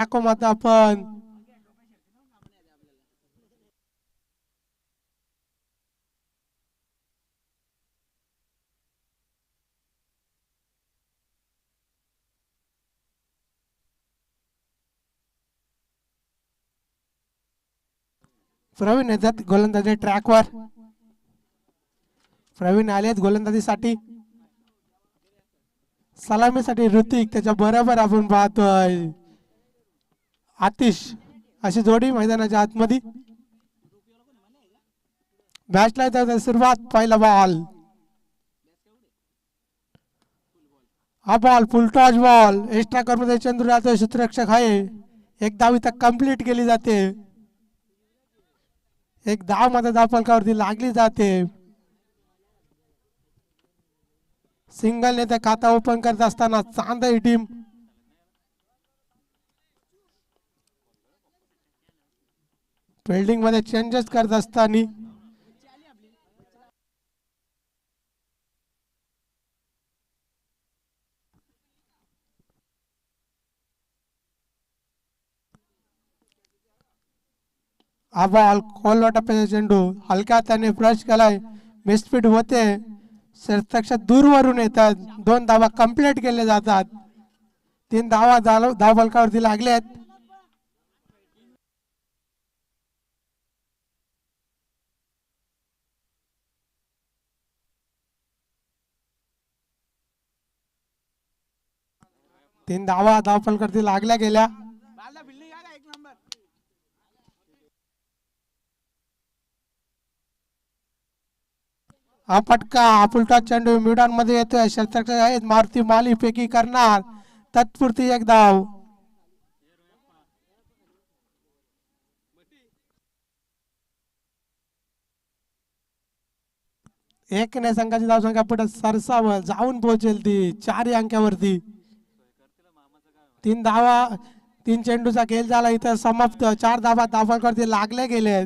मत आपण प्रवीण येतात गोलंदाजी ट्रॅकवर. प्रवीण आलेत गोलंदाजीसाठी. सलामीसाठी ऋतिक, त्याच्या बरोबर आपण पाहतोय आतिश. अशी जोडी मैदानाच्या आतमध्ये. मॅचला येतात सुरुवात. पहिला बॉल. हा बॉल फुलटॉस बॉल. एक्स्ट्रा मध्ये चंद्र जातोय, सूत्ररक्षक आहे. एक धाव इथं कंप्लीट केली जाते. एक धाव मध्ये धावफलकावरती लागली जाते. सिंगल नेते खाता ओपन करत असताना चांद ही टीम फिल्डिंग मध्ये चेंजेस करत असताना हा बॉल खोलवा टप्प्याचा चेंडू हलक्या त्याने ब्रश केलाय. मिसफिट होते. क्षेत्ररक्षक दूरवरून येतात. 2 धावा कंप्लीट केले जातात. 3 धावा धावफलकावरती लागले आहेत. तीन धावा धावफलकावरती लागल्या गेल्या. हा फटका फुलटॉस चेंडू मिडॉन मध्ये येतोय. क्षेत्ररक्षक आहेत मारुती माली फेकी करणार. तत्पुरती एक धाव. एक ने संघाची धावसंख्या पुढे सरसाव जाऊन पोहोचेल ती 4 अंकावरती. 3 धावा 3 चेंडूचा खेळ झाला इथं समाप्त. 4 धावा धावफलकावरती लागले गेले.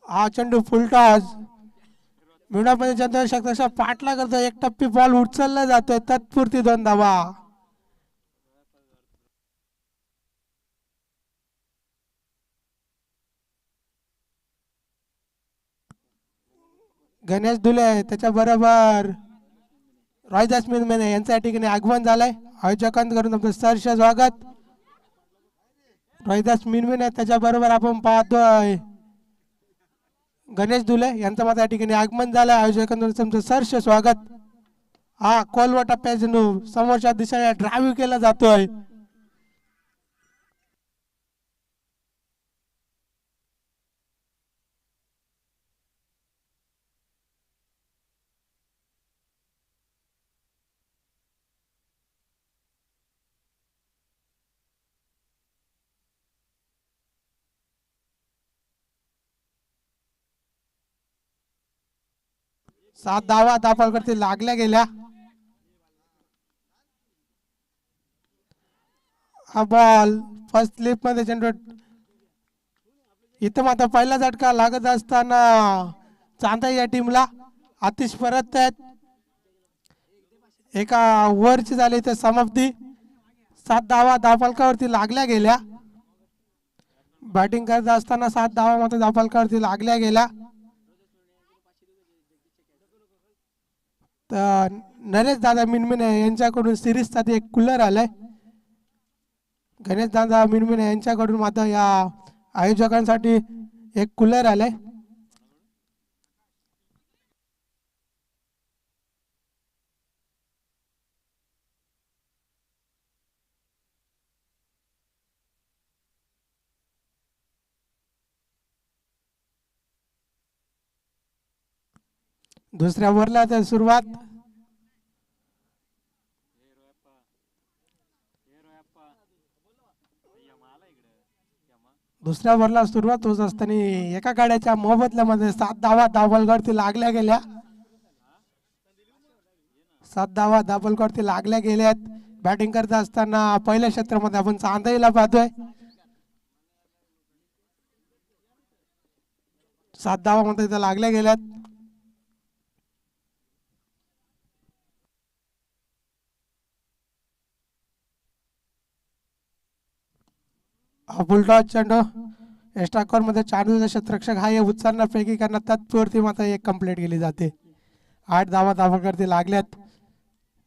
हा चेंडू फुलटॉस मिडॉनमध्ये चंद्रशेखर पाठला करतो. एक टप्पी बॉल उचलला जातोय. तत्पुरती 2 धावा. गणेश दुले त्याच्या बरोबर रोहिदास मिनमेने यांचं या ठिकाणी आगमन झालंय. आयोजकांकडून तुमचं सहर्ष स्वागत. रोहिदास मिनमेने त्याच्या बरोबर आपण पाहतोय गणेश दुले यांचं मात्र या ठिकाणी आगमन झालंय. आयोजकांकडून तुमचं सहर्ष स्वागत. हा कोलवा टप्प्या चेंडू समोरच्या दिशेने ड्राईव्ह केला जातोय. सात धावा धावफलकावरती लागल्या गेल्या. हा बॉल फर्स्ट स्लिप मध्ये चेंडू इथं मात्र पहिला झटका लागत असताना चांदा या टीमला. आतिश परत आहेत. एका ओव्हरची झाली इथे समाप्ती. 7 धावा धावफलकावरती लागल्या गेल्या. बॅटिंग करत असताना 7 धावा मात्र धावफलकावरती लागल्या गेल्या. तर नरेश दादा मिनमिने यांच्याकडून सिरीज साठी एक कूलर आलाय. गणेश दादा मिनमिने यांच्याकडून मात्र या आयोजकांसाठी एक कूलर आलाय. दुसऱ्या ओव्हरला तर सुरुवात. दुसऱ्या ओव्हरला सुरुवात होत असताना एका गाड्याच्या मोबदल्यामध्ये 7 धावा धावफलकावरती लागल्या गेल्या. 7 धावा धावफलकावरती लागल्या गेल्यात. बॅटिंग करत असताना पहिल्या क्षेत्रामध्ये आपण चांदईला पाहतोय. 7 धावा मात्र इथं लागल्या गेल्यात. बुलडॉग चेंडू एक्स्ट्रा मध्ये चांडूचा क्षेत्ररक्षक हा उचलण्यापैकी कारण तत्पूर्वी मात्र एक कंप्लीट केली जाते. 8 धावा धावकरती लागल्यात.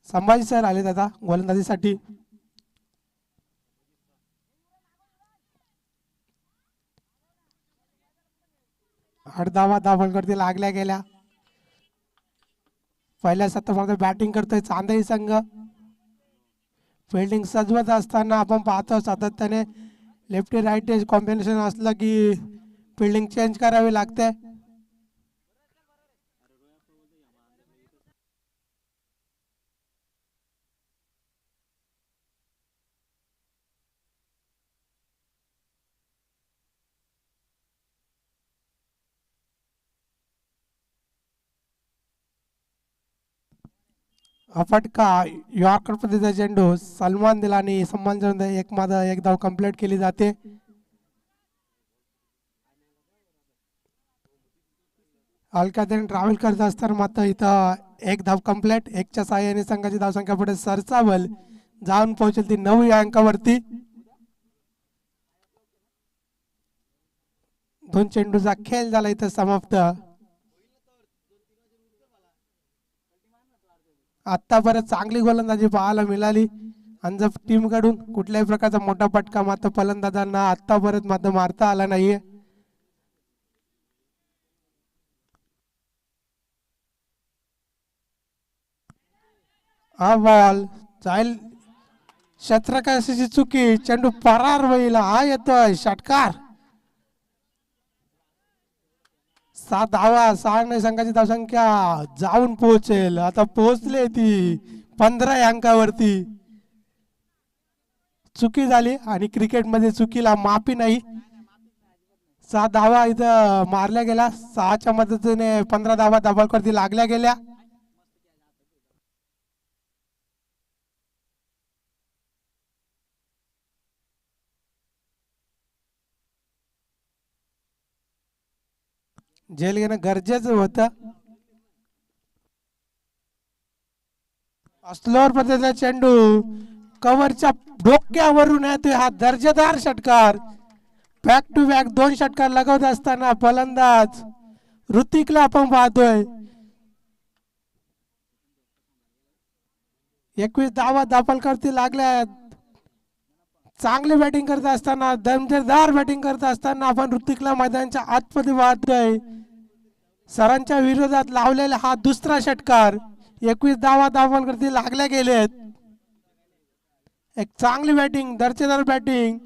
संभाजी सर आले दादा गोलंदाजीसाठी. 8 धावा धावकरती लागल्या गेल्या. पहिल्या सत्रामध्ये बॅटिंग करतोय चांदई संघ. फिल्डिंग सजवत असताना आपण पाहतो सातत्याने लेफ्टी राईट कॉम्बिनेशन असलं की फिल्डिंग चेंज करावी लागते. फटका यॉर्कर पद्धतीचा चेंडू सलमान दिला आणि सलमान एक धाव कंप्लीट केली जाते. हलक्याने ट्रॅव्हल करत असताना मात्र इथं एक धाव कंप्लीट. 1च्या साहाय्याने संघाची धावसंख्या पुढे सरसावल जाऊन पोहोचेल ती 9 या अंकावरती. 2 चेंडूचा खेळ झाला इथं समाप्त. आतापर्यंत चांगली गोलंदाजी पाहायला मिळाली अंजप टीम कडून. कुठल्याही प्रकारचा मोठा फटका मात्र फलंदाजांना आतापर्यंत मात्र मारता आला नाहीये. हा बॉल जाईल क्षेत्ररक्षकाची चुकी. चेंडू परार होईल. हा येतोय षटकार. 7 धावा. सांगणे संघाची धावसंख्या जाऊन पोहोचेल. आता पोहोचले ती 15 या अंकावरती. चुकी झाली आणि क्रिकेटमध्ये चुकीला माफी नाही. 7 धावा इथं मारल्या गेल्या. 6च्या मदतीने 15 धावा धाबावरती लागल्या गेल्या. झेल घेणं गरजेचं होतं. स्लोअर पद्धतीचा चेंडू कव्हरच्या डोक्यावरून येतोय. हा दर्जेदार षटकार. बॅक टू बॅक 2 षटकार लगवत असताना फलंदाज ऋतिकला आपण पाहतोय. 21 धावा धापलकरती लागल्या. चांगली बॅटिंग करत असताना दमदार बॅटिंग करत असताना आपण ऋतिकला मैदानाच्या आतमध्ये पाहतोय. सरांच्या विरोधात लावलेला हा दुसरा षटकार. 21 धावा धापलकरती लागल्या गेलेत. एक चांगली बॅटिंग दर्जेदार बॅटिंग.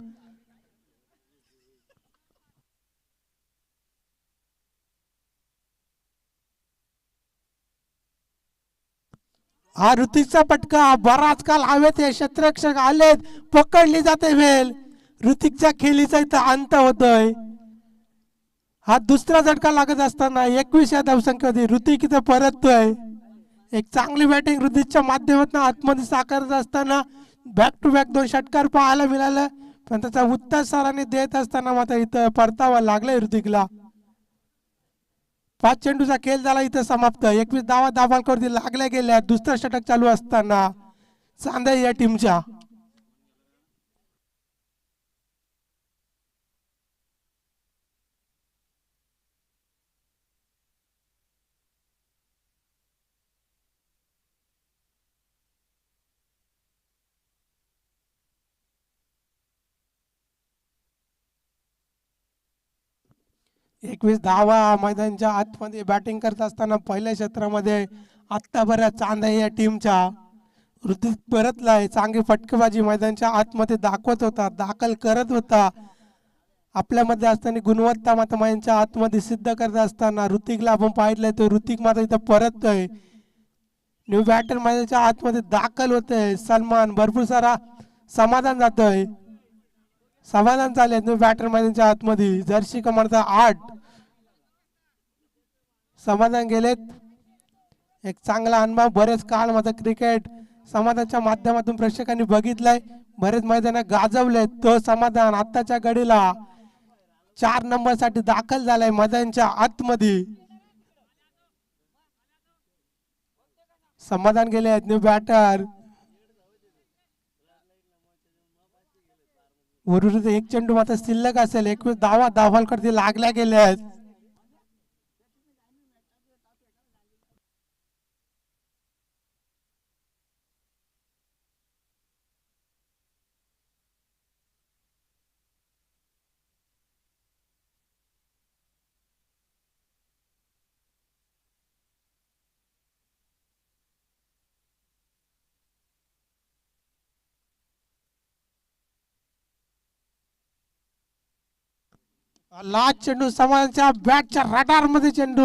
हा ऋतिकचा पटका बराच काल हवेत. हे क्षेत्ररक्षक आलेत. पकडली जाते वेल. ऋतिकच्या खेळीचा इथं अंत होतोय. हा दुसरा झटका लागत असताना 21 या धावसंख्येमध्ये ऋतिक इथं परततोय. एक चांगली बॅटिंग ऋतिकच्या माध्यमातून आतमध्ये साकारत असताना बॅक टू बॅक 2 षटकार पाहायला मिळालं. पण त्याचा उत्तर सरांनी देत असताना मात्र इथं परतावा लागलाय ऋतिकला. 5 चेंडूचा खेळ झाला इथं समाप्त. 21 धावा धाबावरती लागल्या गेल्या. दुसरं षटक चालू असताना चांदई या टीमच्या. एकवीस धावा मैदानाच्या आतमध्ये बॅटिंग करत असताना पहिल्या क्षेत्रामध्ये आत्तापर्यंत चांदई या टीमच्या ऋतिक परतलाय. चांगली फटकेबाजी मैदानाच्या आतमध्ये दाखवत होता, दाखल करत होता. आपल्यामध्ये असताना गुणवत्ता मात्र मैदानाच्या आतमध्ये सिद्ध करत असताना ऋतिकला आपण पाहिलंय. तो ऋतिक मात्र इथं परततोय. न्यू बॅटर मैदानाच्या आतमध्ये दाखल होतोय. सलमान भरपूर सारा समाधान जातोय. समाधान चालले न्यू बॅटर मैदानाच्या आतमध्ये. जर्सी क्रमांक 8 समाधान गेलेत. एक चांगला अनुभव. बरेच काळ मात्र क्रिकेट समाधानाच्या माध्यमातून प्रेक्षकांनी बघितलंय. बरेच मैदान गाजवलेत. तो समाधान आत्ताच्या घडीला 4 नंबर साठी दाखल झालाय मैदानाच्या आतमध्ये. समाधान गेले आहेत न्यू बॅटर. उर्वरित एक चेंडू मात्र शिल्लक असेल. 21 धावा धावफलकावरती लागल्या गेल्या आहेत. लास्ट चेंडू समाजाच्या बॅटच्या रडार मध्ये चेंडू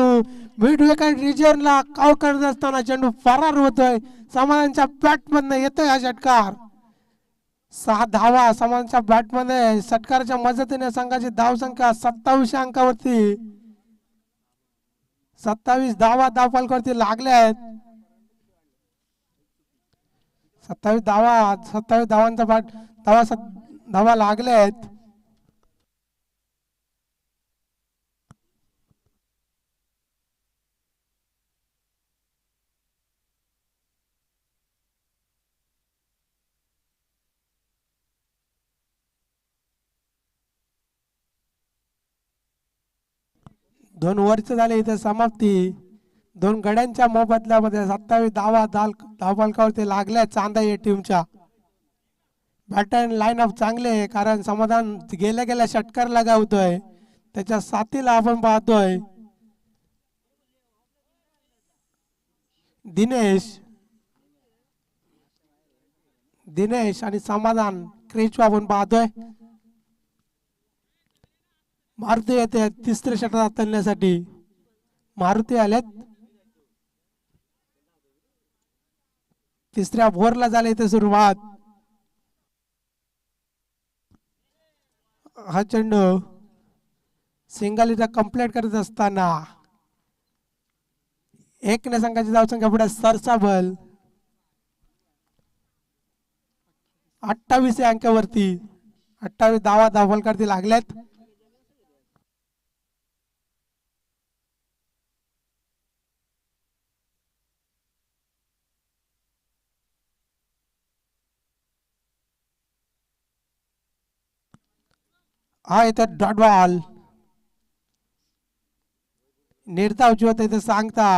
मिड विकेट रिजनला काव करत असताना चेंडू फरार होतोय. समाजाच्या बॅट मधनं येतोय हा षटकार. 6 धावा समाजाच्या बॅट मध्ये. षटकाराच्या मदतीने संघाची धावसंख्या 27 अंकावरती. 27 धावा धावफलकावरती लागल्या आहेत. 27 धावांचा धावा लागल्या आहेत. दोन ओव्हरचे झाले इथे समाप्ती. 2 गड्यांच्या मोबदल्यामध्ये 27 धावा धावफलकावरती लागल्या चांदा या टीमच्या. बॅटन लाईन अप चांगले, कारण समाधान गेल्या षटकार लगावतोय. त्याच्या साथीला आपण पाहतोय दिनेश आणि समाधान क्रीज आपण पाहतोय. मारुती येते तिसऱ्या षटकात तळण्यासाठी. मारुती आलेत. तिसऱ्या ओव्हरला झाले इथे सुरुवात. हा चेंडू सिंगल इथं कंप्लीट करत असताना एक ने संघाची धावसंख्या पुढे सरसाबल 28 अंकावरती. 28 धावा धावफलकावरती लागल्यात. हा इथं डॉट बॉल. निर्धावची होते इथे सांगता.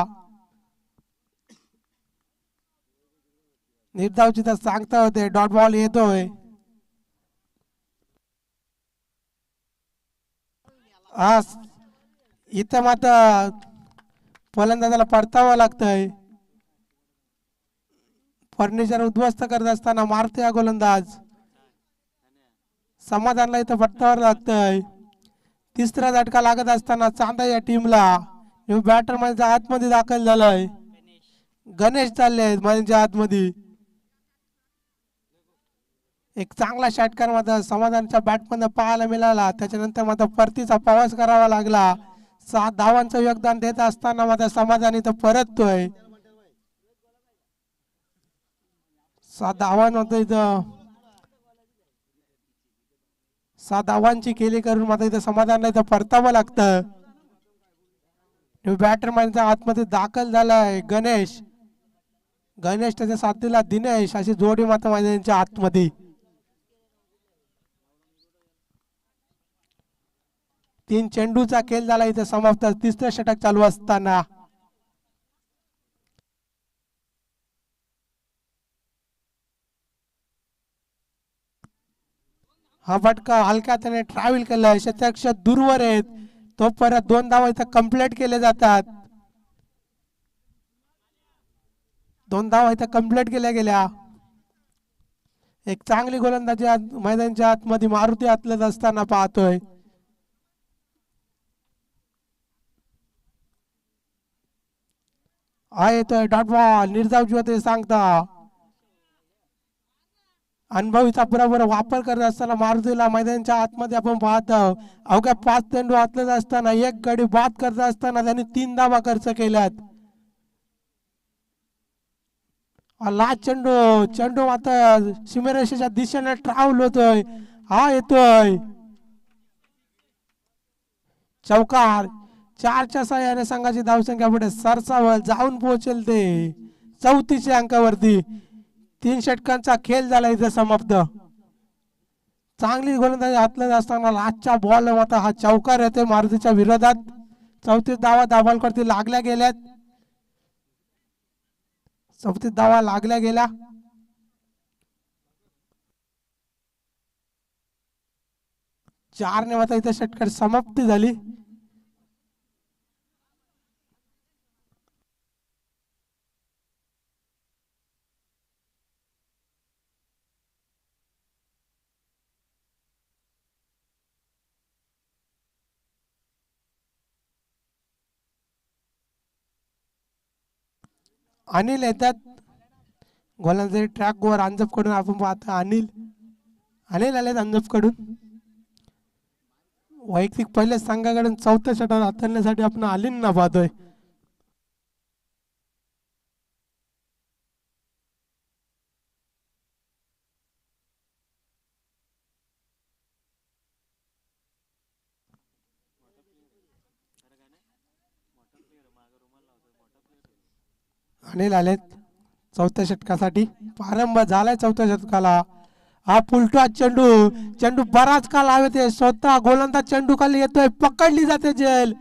निर्धावची तर सांगता होते. डॉट बॉल येतोय. हा इथं मात्र फलंदाजाला परतावं लागतंय. फर्निचर उद्ध्वस्त करत असताना मारते हा गोलंदाज. समाधानला इथं परतावं लागतंय. तिसरा झटका लागत असताना चांदा या टीमला. न्यू बॅटर मध्ये आतमध्ये दाखल झालाय. गणेश चालले मैदानाच्या आतमध्ये. एक चांगला षटकार मात्र समाधानच्या बॅटमधून पाहायला मिळाला. त्याच्यानंतर मात्र परतीचा प्रवास करावा लागला. 7 धावांचं योगदान देत असताना मात्र समाधान इथं परततोय. 7 धावांमध्ये इथं 7 धावांची केली करून मात्र इथं समाधानला इथं परतावं लागतं. बॅटर मध्ये आतमध्ये दाखल झालाय गणेश. त्याच्या साथीला दिनेश, अशी जोडी मात्र मैदानाच्या आतमध्ये. 3 चेंडूचा खेळ झाला इथे समाप्त. तिसरं षटक चालू असताना हा फटका हलक्या त्याने ट्रॅव्हल केलाय. शतक्ष दूरवर आहेत. तो परत 2 धावा इथं कंप्लीट केले जातात. 2 धावा इथं कंप्लीट केल्या गेल्या. एक चांगली गोलंदाजी मैदानाच्या आतमध्ये मारुती आतलत असताना पाहतोय. हा येतोय डॉट बॉल. निर्धाव होते सांगता. अनुभवीचा बरोबर वापर करत असताना मारुतीला मैदानाच्या आतमध्ये आपण पाहतो. अवघ्या 5 चेंडू आतलत असताना 1 गडी बाद करत असताना त्यांनी 3 धावा खर्च केल्यात. लास्ट चेंडू मात्र सीमारेषेच्या दिशेने ट्रॅव्हल होतोय. हा येतोय चौकार. 4च्या सहाय्याने संघाची धावसंख्या पुढे सरसावल जाऊन पोहोचेल ते 34 अंकावरती. 3 षटकांचा खेळ झाला इथे समाप्त. चांगली गोलंदाजी हातला असताना लास्टच्या बॉल मात्र हा चौकार येते मारुतीच्या विरोधात. 34 धावा दाबालवरती लागल्या गेल्यात. 34 धावा लागल्या गेल्या. चारने मात्र इथे षटकार समाप्ती झाली. अनिल येतात गोलंदाजी ट्रॅक वर अंजप कडून. आपण पाहतो अनिल आलेत अंजप कडून. वैयक्तिक पहिले संघाकडून 4थं षटक हाताळण्यासाठी आपण अनिलना पाहतोय. अनिल आलेत 4थ्या षटकासाठी. प्रारंभ झालाय 4थ्या षटकाला. हा पुलटा चेंडू बराच काल हवेत आहे. स्वतः गोलंदाज चेंडू खाली येतोय, पकडली जाते झेल.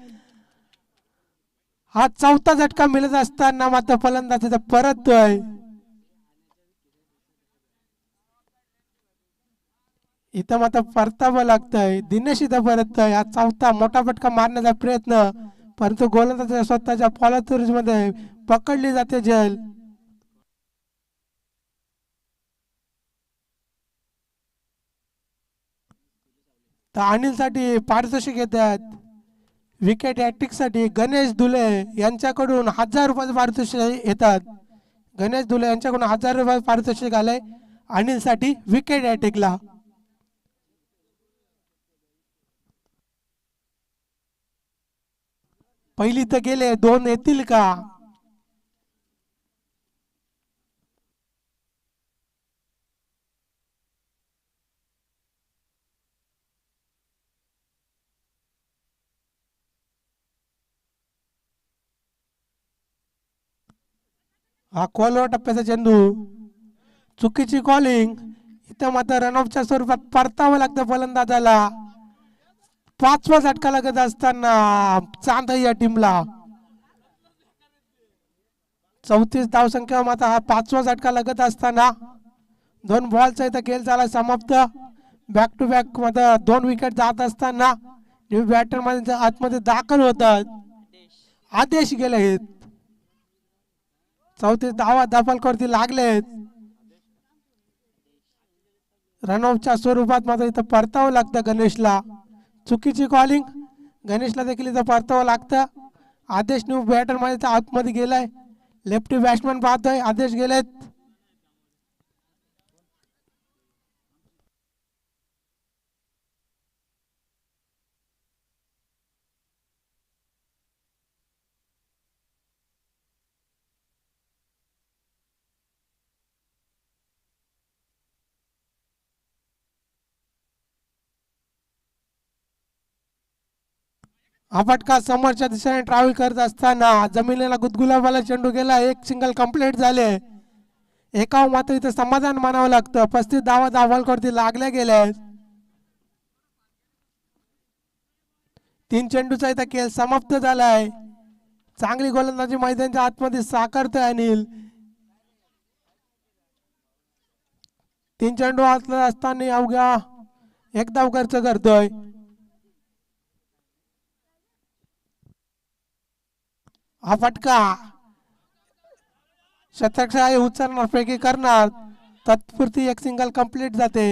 हा 4था झटका मिळत असताना मात्र फलंदाज परततोय. इथं मात्र परतावं लागतंय. दिनेश इथं परततोय. हा 4था मोठा फटका मारण्याचा प्रयत्न, परंतु गोलंदाज स्वतःच्या फॉलोथ्रूज मध्ये पकडली जाते झेल. तर अनिल साठी पारितोषिक येतात. विकेट हॅट्रिक साठी गणेश धुले यांच्याकडून 1000 रुपये पारितोषिक येतात. गणेश धुले यांच्याकडून 1000 रुपये पारितोषिक आलंय अनिल साठी विकेट हॅट्रिकला. पहिली तर गेले, 2 येतील का? हा कॉलवर टप्प्याचा चेंडू, चुकीची कॉलिंग. इथं मात्र रनऑफच्या स्वरूपात परतावं लागतं फलंदाजाला. 5वा झटका लागत असताना चांदई या टीमला 34 धावसंख्या मात्र हा 5वा झटका लागत असताना 2 बॉलचा इथं खेळ झाला समाप्त. बॅक टू बॅक मात्र 2 विकेट जात असताना न्यू बॅटर मध्ये आतमध्ये दाखल होतात. आदेश गेले. 34 धावा दाबालवरती लागलेत. रनऑफच्या स्वरूपात मात्र इथं परतावं लागतं गणेशला. चुकीची कॉलिंग, गणेशला देखील इथं परतावं लागतं. आदेश न्यू बॅटर मध्ये आतमध्ये गेलाय. लेफ्टी बॅट्समॅन पाहतोय, आदेश गेलेत. हा फटका समोरच्या दिशेने ट्रॅव्हल करत असताना जमिनीला गुदगुलाबाला चेंडू गेला. 1 सिंगल कंप्लीट झाले. एकावर मात्र इथं समाधान मानावं लागतं. 35 धावा दाबालवरती लागल्या गेल्या. 3 चेंडूचा इथं खेळ समाप्त झालाय. चांगली गोलंदाजी मैदानाच्या आतमध्ये साकारतोय अनिल. 3 चेंडू हातला असताना अवघ्या 1 धाव खर्च करतोय. हा फटका शतकशाही उचलणार पैकी करणार, तत्पुरती 1 सिंगल कंप्लीट जाते.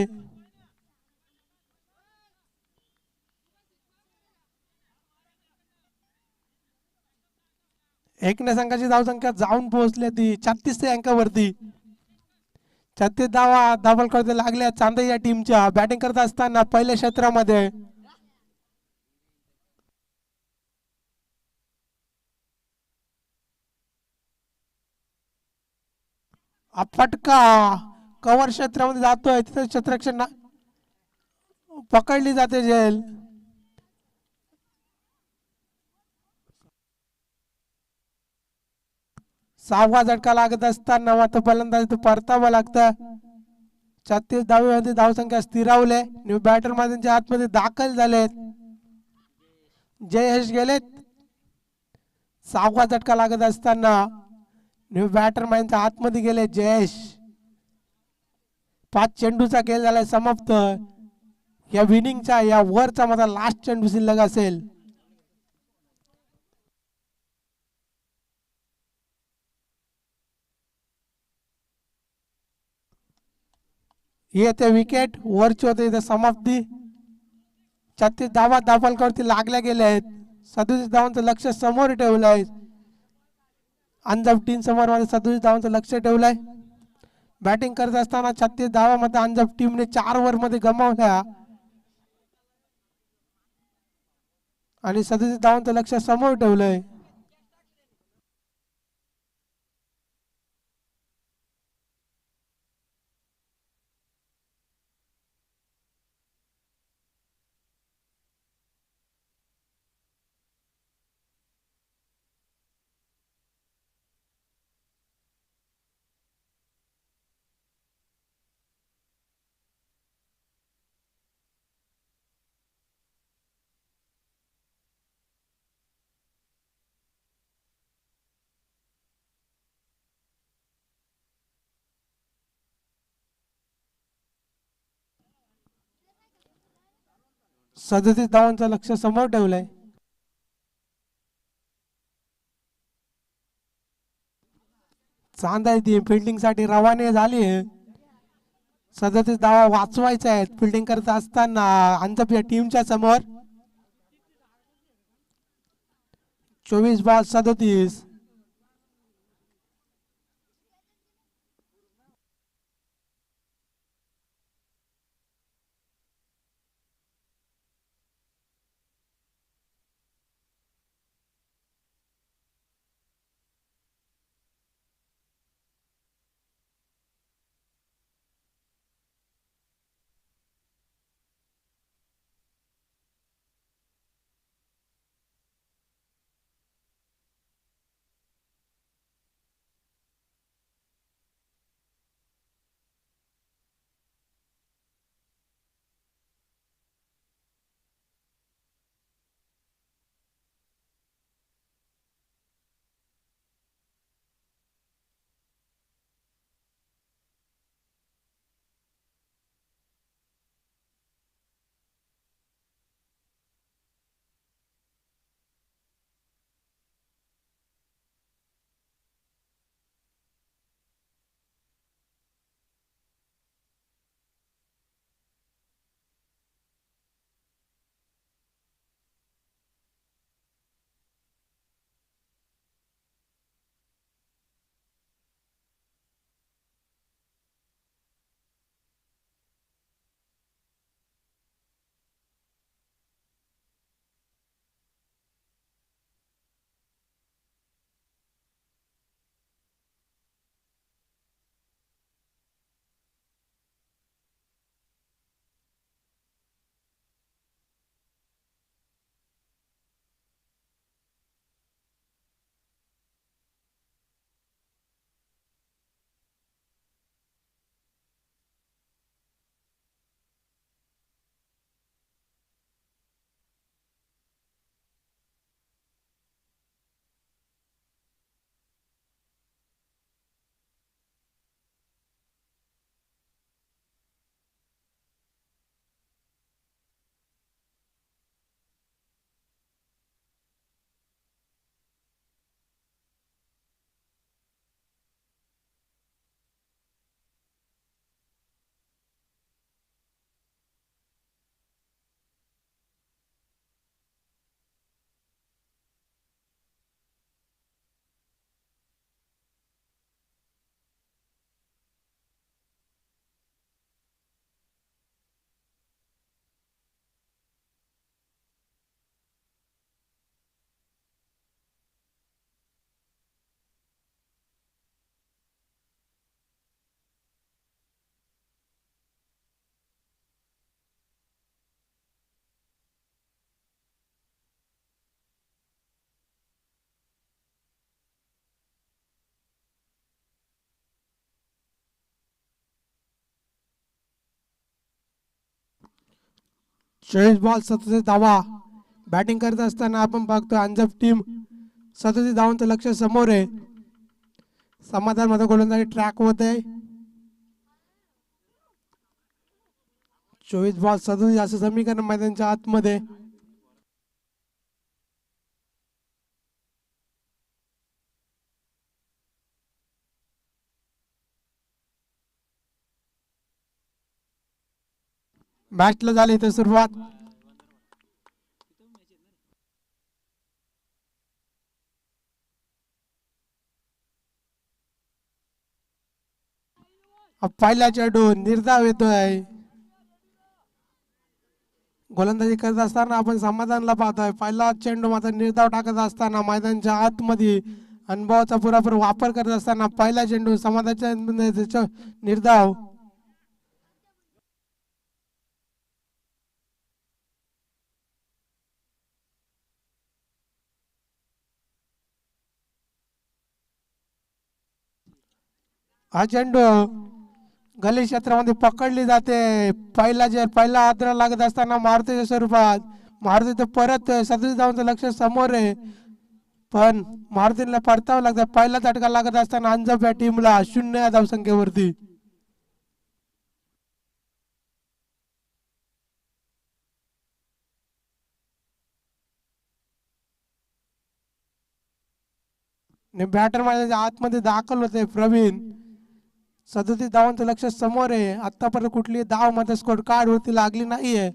एकने संघाची धावसंख्या जाऊन पोहोचली ती 36 अंकावरती. 36 धावा दाबालवरती लागल्या चांदई या टीमच्या. बॅटिंग करत असताना पहिल्या क्षेत्रामध्ये फटका कव्हर क्षेत्रामध्ये जातोय. तिथे क्षेत्ररक्षण पकडली जाते झेल. सहावा झटका लागत असताना मात्र फलंदाजी तो परतावं लागतं. 36 धावेमध्ये धावसंख्या स्थिरावले. न्यू बॅटर मध्ये आतमध्ये दाखल झालेत. जयेश गेलेत. सहावा झटका लागत असताना न्यू बॅटर च्या आतमध्ये गेले जयेश. 5 चेंडूचा खेळ झालाय समाप्त. या विनिंगचा या वरचा माझा लास्ट चेंडू शिल्लक असेल. येते विकेट. वरची होते इथे समाप्ती. 36 धावा धावफलकावरती लागल्या गेल्या आहेत. 37 धावांचं लक्ष समोर ठेवलंय. अंजप टीम समोर मध्ये 37 धावांचं लक्ष ठेवलंय. बॅटिंग करत असताना 36 धावांमध्ये अंजप टीमने 4 ओव्हर मध्ये गमावल्या आणि 37 धावांचं लक्ष समोर ठेवलंय. सदतीस धावांचं लक्ष समोर ठेवलंय. चांदा ती फिल्डिंग साठी रवाने झाली. 37 धावा वाचवायच्या आहेत फिल्डिंग करत असताना अंजप या टीमच्या समोर. 24 बॉल 37. बॉल 37 धावा. बॅटिंग करत असताना आपण बघतो अंजप टीम 37 धावांचं लक्ष समोर आहे. समाधान मध्ये गोलंदाजी ट्रॅक होत आहे. 24 बॉल 37 असं समीकरण मैदानाच्या आतमध्ये. मॅचला झाली इथे सुरुवात. पहिला चेंडू निर्धाव येतोय. गोलंदाजी करत असताना आपण समाधानला पाहतोय. पहिला चेंडू मात्र निर्धाव टाकत असताना मैदानाच्या आतमध्ये अनुभवाचा पुरेपूर वापर करत असताना पहिला चेंडू समाधानाच्या निर्धाव. हा चेंडू गली क्षेत्रामध्ये पकडली जाते. पहिला आदरा लागत असताना मारुतीच्या स्वरूपात मारुती परत 37 धावांचं लक्ष समोर आहे. पण मारुतीला परतावं लागतं. पहिला झटका लागत असताना अंजप या टीमला 0 या धावसंख्येवरती. बॅटर माझ्या आतमध्ये दाखल होते प्रवीण. 37 धावांचं लक्ष समोर आहे. आतापर्यंत कुठली धाव मध्ये स्कोर कार्ड वरती लागली नाहीये.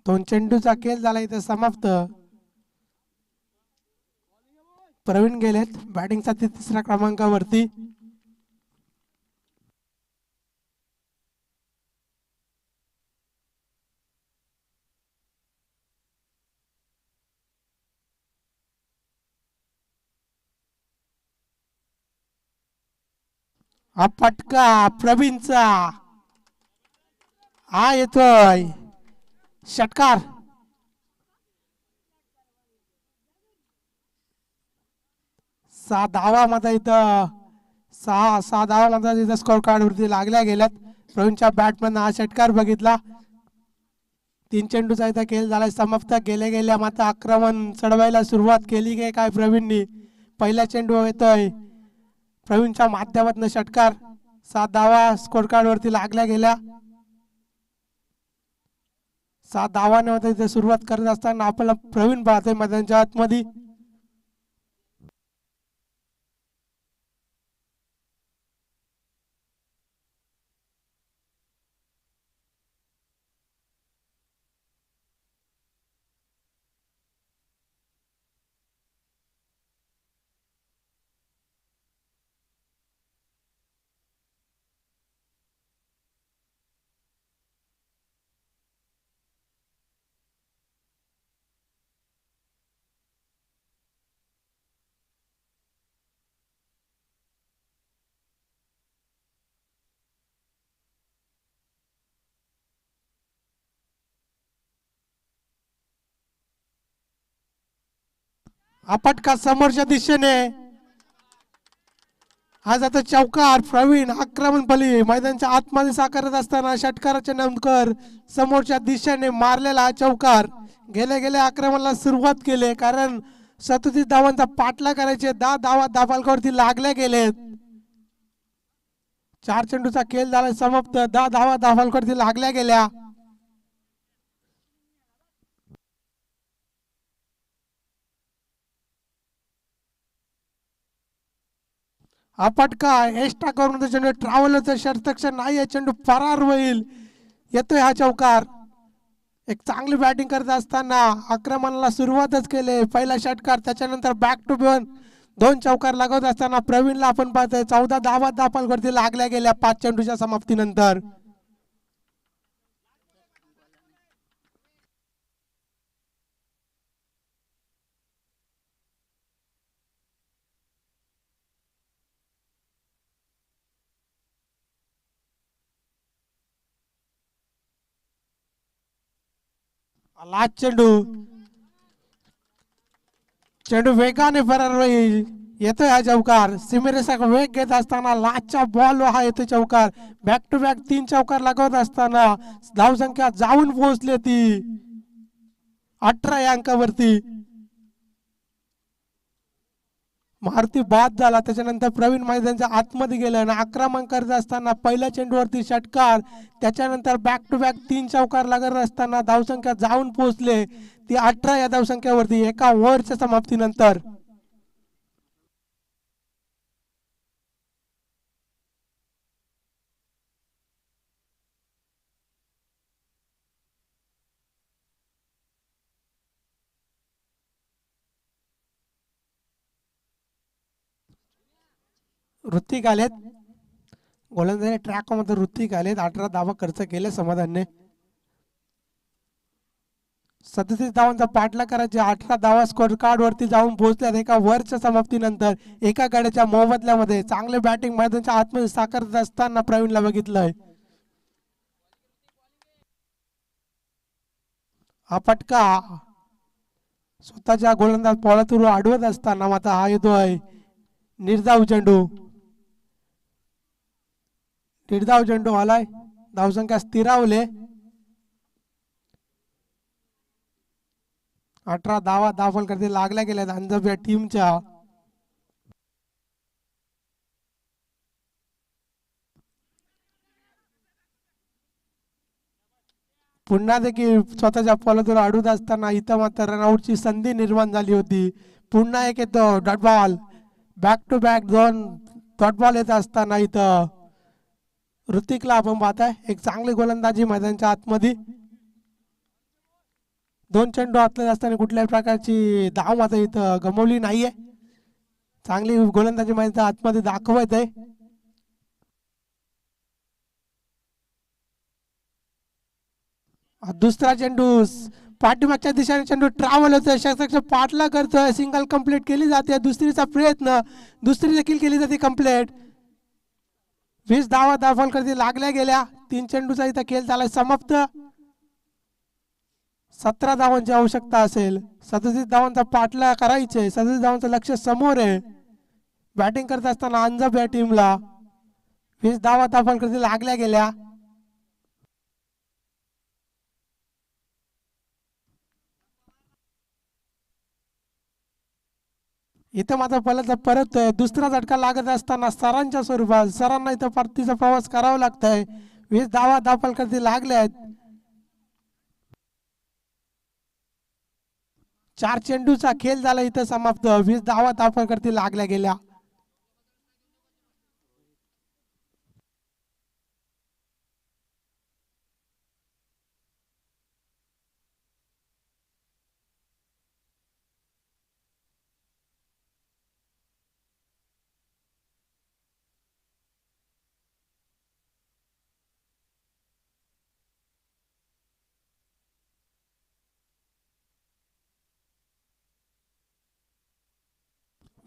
दोन चेंडूचा खेळ झाला इथे समाप्त. प्रवीण गेलेत बॅटिंगचा तिसऱ्या क्रमांकावरती. हा पटका प्रवीणचा. हा येतोय षटकार. 6 धावा मध्ये इथं 6 धावा मध्ये इथं स्कोर कार्ड वरती लागल्या गेल्यात. प्रवीणच्या बॅटमॅन हा षटकार बघितला. 3 चेंडूचा इथं खेळ झाला समाप्त. गेल्या मात्र आक्रमण चढवायला सुरुवात केली काय प्रवीणनी. पहिला चेंडू येतोय प्रवीणच्या माध्यमातून षटकार. 7 धावा स्कोर कार्ड वरती लागल्या गेल्या. 7 धावांवर इथे सुरुवात करत असताना आपल्याला प्रवीण पाहतोय मैदानाच्या आतमध्ये. आपटका समोरच्या दिशेने. हा जातो चौकार. प्रवीण आक्रमण फली मैदानाच्या आतमध्ये साकारत असताना षटकाराचे नमकर समोरच्या दिशेने मारलेला हा चौकार. गेल्या आक्रमणाला सुरुवात केली कारण 37 धावांचा पाठला करायचे. 10 धावा धाबालकावरती लागल्या गेलेत. 4 चेंडूचा खेळ झाला समाप्त. 10 धावा धाबालकावरती लागल्या गेल्या. हा पटका एक्स्ट्रा करून चेंडू ट्रॅव्हलरचं षटरक्षण नाही. चेंडू फरार होईल. येतोय हा चौकार. एक चांगली बॅटिंग करत असताना आक्रमणाला सुरुवातच केली. पहिला षटकार त्याच्यानंतर बॅक टू बॅक 2 चौकार लागत असताना प्रवीणला आपण पाहतोय 14 धावा धापालवरती लागल्या गेल्या 5 चेंडूच्या समाप्तीनंतर. लास्ट चेंडू, चेंडू वेगाने फरार होईल. येतोय हा चौकार. सीमेरेषा वेग घेत असताना लास्टच्या बॉल हा येतोय चौकार. बॅक टू बॅक 3 चौकार लागवत असताना धावसंख्या जाऊन पोहोचली ती 18 या अंकावरती. मारुती बाद झाला. त्याच्यानंतर प्रवीण मैदानच्या आतमध्ये गेलं आणि आक्रमण करत असताना पहिल्या चेंडूवरती षटकार. त्याच्यानंतर बॅक टू बॅक 3 चौकार लागत असताना धावसंख्या जाऊन पोहोचले ती 18 या धावसंख्येवरती एका ओव्हरच्या समाप्तीनंतर. ऋतिक आलेत गोलंदाजी ट्रॅक मध्ये. ऋतिक आलेत. 18 धावा खर्च केले समाधानने. 37 धावांचा पाठलाग करायचे. 18 धावा स्कोर कार्ड वरती जाऊन पोहोचल्यात एका वरच्या समाप्तीनंतर. एका गाड्याच्या मोबदल्यामध्ये चांगले बॅटिंग मैदानाच्या आतमध्ये साकारत असताना प्रवीणला बघितलंय. हा फटका स्वतःच्या गोलंदाज पॉलातूर अडवत असताना मात्र हा येतोय निर्धाव चेंडू. निर्धाव चेंडू आलाय. धावसंख्या स्थिरावले. 18 धावा दाखल करते लागल्या गेल्यात अंजप या टीमच्या. पुन्हा देखील स्वतःच्या पॉलातूर अडवत असताना इथं मात्र रनआउटची संधी निर्माण झाली होती. पुन्हा एक येतो dot ball. Back to back 2 dot ball येत असताना इथं ऋतिकला आपण पाहताय एक चांगली गोलंदाजी मैदानाच्या आतमध्ये. 2 चेंडू आतले असताना कुठल्याही प्रकारची धाव मात्र इथं गमवली नाहीये. चांगली गोलंदाजी मैदानाच्या आतमध्ये दाखवत आहे. दुसरा चेंडू पाठीमागच्या दिशेने चेंडू ट्रॅव्हल होतोय. शतक पाठला करतोय. सिंगल कंप्लीट केली जाते. दुसरीचा प्रयत्न. दुसरी देखील केली जाते कंप्लीट. 20 धावा दाखल करते लागल्या गेल्या. 3 चेंडूचा इथं खेळ झाला समाप्त. 17 धावांची आवश्यकता असेल. 37 धावांचा पाठला करायचे. 37 धावांचं लक्ष समोर आहे. बॅटिंग करत असताना अंजप या टीमला 20 धावा दाखल करते लागल्या गेल्या. इथं मात्र परत दुसरा झटका लागत असताना सरांच्या स्वरूपात सरांना इथं परतीचा प्रवास करावा लागतोय. 20 धावा दाखल करते लागल्या आहेत. 4 चेंडूचा खेळ झाला इथं समाप्त. 20 धावा दाखल करते लागल्या गेल्या.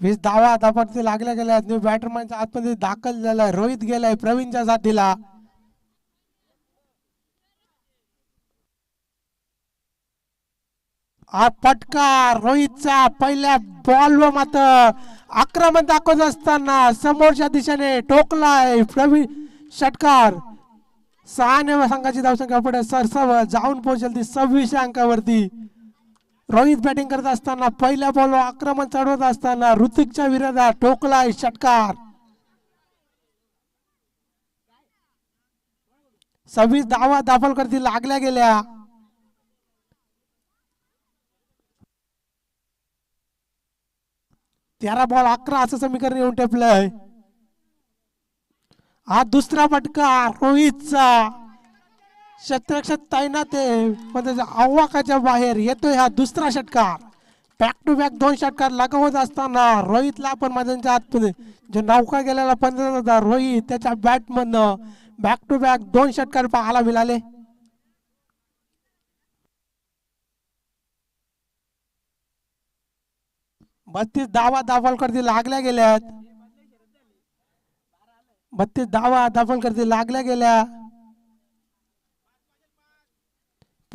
वीस धावा आतापर्यंत लागल्या गेल्या. न्यू बॅटरमॅनच्या आतमध्ये दाखल झालाय. रोहित गेलाय प्रवीणच्या साथीला. हा फटका रोहितचा पहिल्या बॉलवर मात्र आक्रमण दाखवत असताना समोरच्या दिशेने टोकलाय प्रवीण. षटकार. 6 संघाची धावसंख्या पुढे सरसव जाऊन पोहोचेल ती 26 अंकावरती. रोहित बॅटिंग करत असताना पहिल्या बॉलवर आक्रमण चढवत असताना ऋतिकच्या विरोधात टोकलाय षटकार. 26 धावा दाखल करती लागल्या गेल्या. तेरा बॉल 11 असं समीकरण येऊन टेपलंय. हा दुसरा फटका रोहितचा. क्षेत्ररक्षक तैनात आहे. आव्हाकाच्या बाहेर येतोय हा दुसरा षटकार. बॅक टू बॅक 2 षटकार लगावत असताना रोहितला आपण मैदानाच्या आतमध्ये जो नौका गेलेला 15 रोहित त्याच्या बॅटमधनं बॅक टू बॅक 2 षटकार पाहायला मिळाले. बत्तीस धावा दाखल करते लागल्या गेल्यात. 32 धावा दाखल करते लागल्या गेल्या.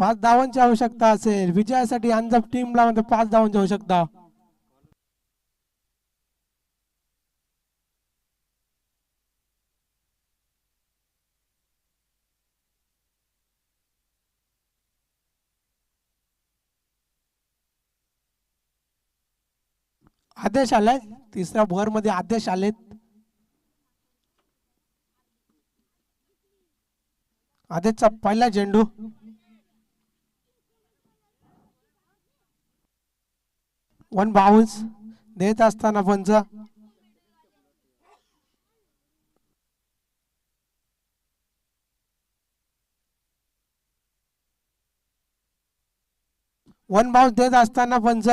5 धावांची आवश्यकता असेल विजयासाठी अंजप टीमला मध्ये 5 धावांची आवश्यकता. आदेश आलाय, तिसऱ्या ओव्हर मध्ये आदेश आलेत. आदेशचा पहिला चेंडू वन बाउन्स देत असताना पंच. वन बाउन्स देत असताना पंच.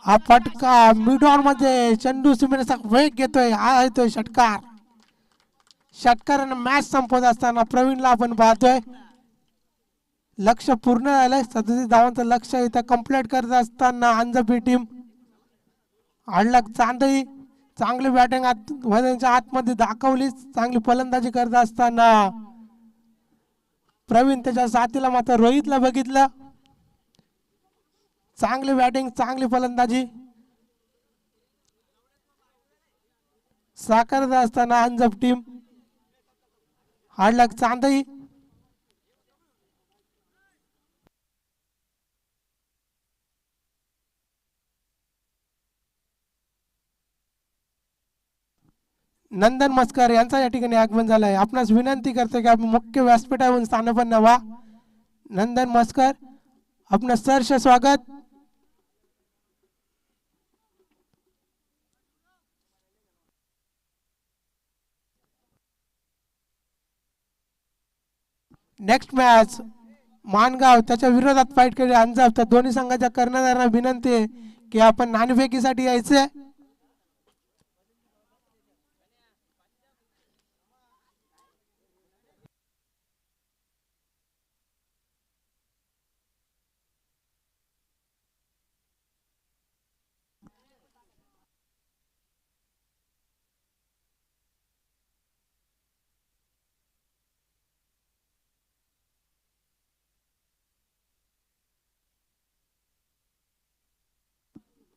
हा फटका मिड ऑन मध्ये चेंडू सिमेंटचा वेग घेतोय. हा येतोय षटकार. षटकाराने मॅच संपवत असताना प्रवीणला आपण पाहतोय. लक्ष पूर्ण झालंय. 37 धावांचं लक्ष इथं कंप्लीट करत असताना अंजपी टीम आडलक चांदई चांगली बॅटिंग वजनच्या आतमध्ये दाखवली. चांगली फलंदाजी करत असताना प्रवीण त्याच्या साथीला मात्र रोहितला बघितलं. चांगली बॅटिंग चांगली फलंदाजी साकारत असताना अंजप टीम आडलक चांदई नंदन मस्कर यांचा या ठिकाणी आगमन झालंय. आपणास विनंती करतो की आपण मुख्य व्यासपीठावरून स्थानापन्न व्हा. नंदन मस्कर आपलं सहर्ष स्वागत. नेक्स्ट मॅच मानगाव त्याच्या विरोधात फाईट केली अंजप. तर दोन्ही संघाच्या कर्णधारांना विनंती आहे की आपण नाणेफेकीसाठी यायचे.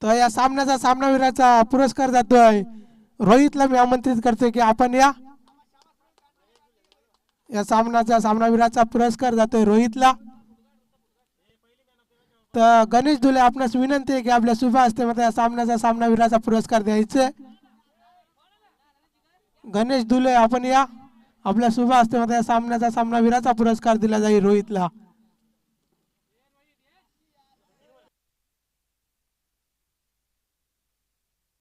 तर या सामन्याचा सामनावीराचा पुरस्कार जातोय रोहितला. मी आमंत्रित करते की आपण या सामन्याचा सामनावीराचा पुरस्कार जातोय रोहितला. तर गणेश धुले आपणास विनंती आहे की आपल्या शुभ हस्ते मध्ये या सामन्याचा सामनावीराचा पुरस्कार द्यायचे. गणेश धुले आपण या आपल्या शुभ हस्ते मध्ये या सामन्याचा सामनावीराचा पुरस्कार दिला जाईल रोहितला.